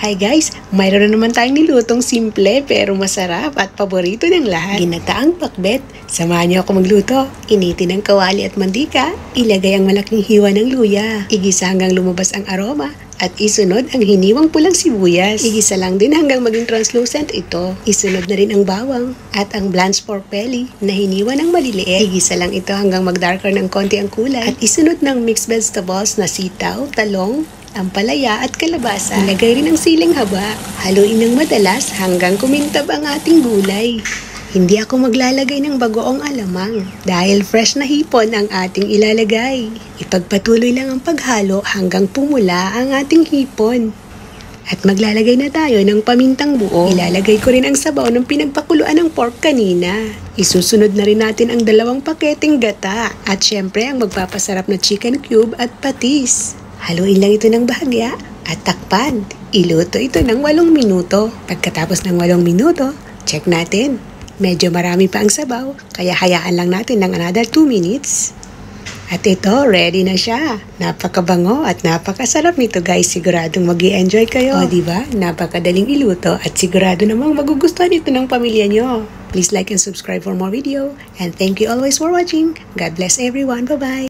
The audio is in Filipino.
Hi guys! Mayroon na naman tayong nilutong simple pero masarap at paborito ng lahat. Ginataang pakbet. Samahan niyo ako magluto. Initin ang kawali at mantika. Ilagay ang malaking hiwa ng luya. Igisa hanggang lumabas ang aroma. At isunod ang hiniwang pulang sibuyas. Igisa lang din hanggang maging translucent ito. Isunod na rin ang bawang at ang blanched pork belly na hiniwa ng maliliit. Igisa lang ito hanggang mag-darker ng konti ang kulay. At isunod ng mixed vegetables na sitaw, talong, ampalaya at kalabasa. Ilagay rin ang siling haba. Haluin ng madalas hanggang kumintab ang ating gulay. Hindi ako maglalagay ng bagoong alamang dahil fresh na hipon ang ating ilalagay. Ipagpatuloy lang ang paghalo hanggang pumula ang ating hipon. At maglalagay na tayo ng pamintang buo. Ilalagay ko rin ang sabaw ng pinagpakuluan ng pork kanina. Isusunod na rin natin ang 2 paketeng gata. At syempre ang magpapasarap na chicken cube at patis. Haluin lang ito ng bahagya at takpan. Iluto ito ng 8 minuto. Pagkatapos ng 8 minuto, check natin. Medyo marami pa ang sabaw, kaya hayaan lang natin ng another 2 minutes. At ito, ready na siya. Napakabango at napakasarap nito guys. Siguradong mag-i-enjoy kayo. O diba? Napakadaling iluto at sigurado namang magugustuhan ito ng pamilya nyo. Please like and subscribe for more video. And thank you always for watching. God bless everyone. Bye-bye!